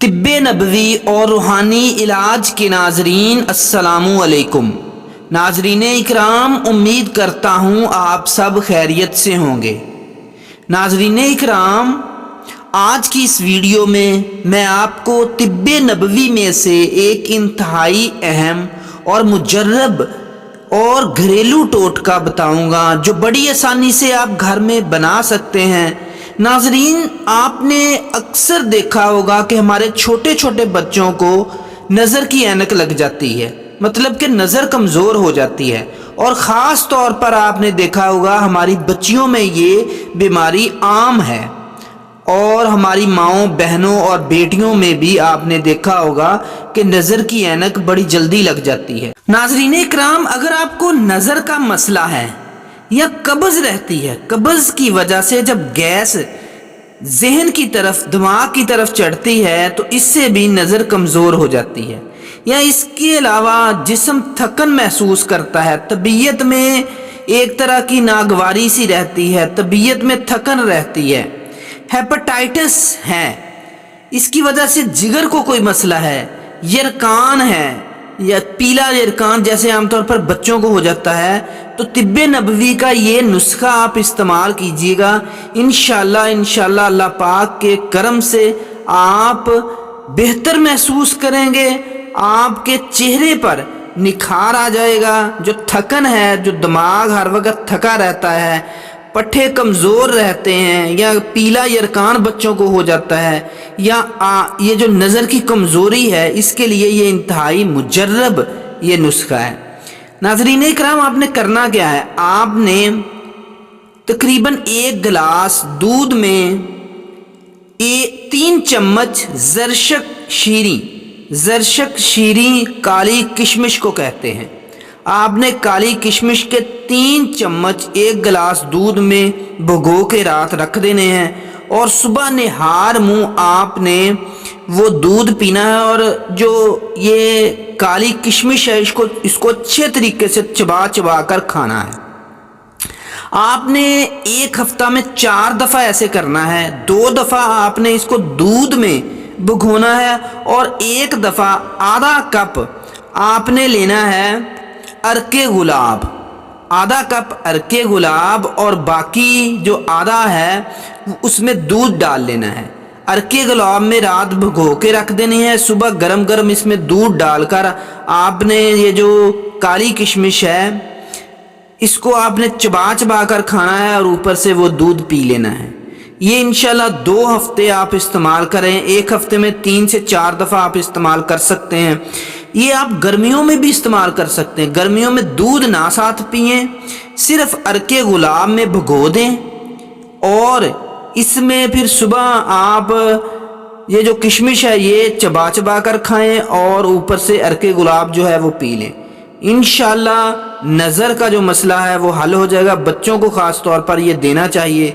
طب نبوی اور روحانی علاج کے ناظرین، السلام علیکم۔ ناظرین اکرام، امید کرتا ہوں آپ سب خیریت سے ہوں گے۔ ناظرین اکرام، آج کی اس ویڈیو میں آپ کو طب نبوی میں سے ایک انتہائی اہم اور مجرب اور گھریلو ٹوٹکا بتاؤں گا جو بڑی آسانی سے آپ گھر میں بنا سکتے ہیں۔ ناظرین، آپ نے اکثر دیکھا ہوگا کہ ہمارے چھوٹے چھوٹے بچوں کو نظر کی اینک لگ جاتی ہے، مطلب کہ نظر کمزور ہو جاتی ہے، اور خاص طور پر آپ نے دیکھا ہوگا ہماری بچیوں میں یہ بیماری عام ہے، اور ہماری ماؤں، بہنوں اور بیٹیوں میں بھی آپ نے دیکھا ہوگا کہ نظر کی اینک بڑی جلدی لگ جاتی ہے۔ ناظرین اکرام، اگر آپ کو نظر کا مسئلہ ہے یا قبض رہتی ہے، قبض کی وجہ سے جب گیس ذہن کی طرف، دماغ کی طرف چڑھتی ہے تو اس سے بھی نظر کمزور ہو جاتی ہے، یا اس کے علاوہ جسم تھکن محسوس کرتا ہے، طبیعت میں ایک طرح کی ناگواری سی رہتی ہے، طبیعت میں تھکن رہتی ہے، ہیپاٹائٹس ہے، اس کی وجہ سے جگر کو کوئی مسئلہ ہے، یرقان ہے یا پیلا یرقان جیسے عام طور پر بچوں کو ہو جاتا ہے، تو طب نبوی کا یہ نسخہ آپ استعمال کیجئے گا۔ انشاءاللہ اللہ پاک کے کرم سے آپ بہتر محسوس کریں گے، آپ کے چہرے پر نکھار آ جائے گا۔ جو تھکن ہے، جو دماغ ہر وقت تھکا رہتا ہے، پٹھے کمزور رہتے ہیں، یا پیلا یرقان بچوں کو ہو جاتا ہے، یا یہ جو نظر کی کمزوری ہے، اس کے لیے یہ انتہائی مجرب یہ نسخہ ہے۔ ناظرین اکرام، آپ نے کرنا کیا ہے؟ آپ نے تقریباً 1 گلاس دودھ میں 3 چمچ زرشک شیریں کالی کشمش کو کہتے ہیں، آپ نے کالی کشمش کے 3 چمچ 1 گلاس دودھ میں بھگو کے رات رکھ دینے ہیں، اور صبح نہار منہ آپ نے وہ دودھ پینا ہے، اور جو یہ کالی کشمش ہے اس کو اچھے طریقے سے چبا کر کھانا ہے۔ آپ نے 1 ہفتہ میں 4 دفعہ ایسے کرنا ہے۔ 2 دفعہ آپ نے اس کو دودھ میں بھگونا ہے، اور 1 دفعہ آدھا کپ آپ نے لینا ہے عرق گلاب، آدھا کپ عرق گلاب، اور باقی جو آدھا ہے اس میں دودھ ڈال لینا ہے۔ عرق گلاب میں رات بھگو کے رکھ دینی ہے، صبح گرم گرم اس میں دودھ ڈال کر آپ نے یہ جو کالی کشمش ہے اس کو آپ نے چبا کر کھانا ہے، اور اوپر سے وہ دودھ پی لینا ہے۔ یہ انشاءاللہ 2 ہفتے آپ استعمال کریں، 1 ہفتے میں 3 سے 4 دفعہ آپ استعمال کر سکتے ہیں۔ یہ آپ گرمیوں میں بھی استعمال کر سکتے ہیں۔ گرمیوں میں دودھ نہ ساتھ پئیں، صرف عرق گلاب میں بھگو دیں، اور اس میں پھر صبح آپ یہ جو کشمش ہے یہ چبا کر کھائیں، اور اوپر سے عرق گلاب جو ہے وہ پی لیں۔ انشاءاللہ نظر کا جو مسئلہ ہے وہ حل ہو جائے گا۔ بچوں کو خاص طور پر یہ دینا چاہیے،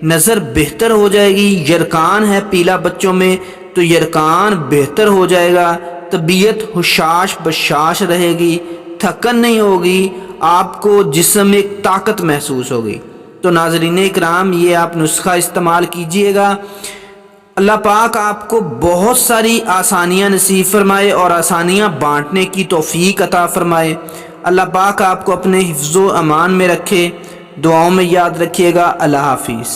نظر بہتر ہو جائے گی۔ یرقان ہے پیلا بچوں میں تو یرقان بہتر ہو جائے گا، طبیعت حشاش بشاش رہے گی، تھکن نہیں ہوگی، آپ کو جسم میں ایک طاقت محسوس ہوگی۔ تو ناظرین اکرام، یہ آپ نسخہ استعمال کیجئے گا۔ اللہ پاک آپ کو بہت ساری آسانیاں نصیب فرمائے، اور آسانیاں بانٹنے کی توفیق عطا فرمائے۔ اللہ پاک آپ کو اپنے حفظ و امان میں رکھے۔ دعاؤں میں یاد رکھیے گا۔ اللہ حافظ۔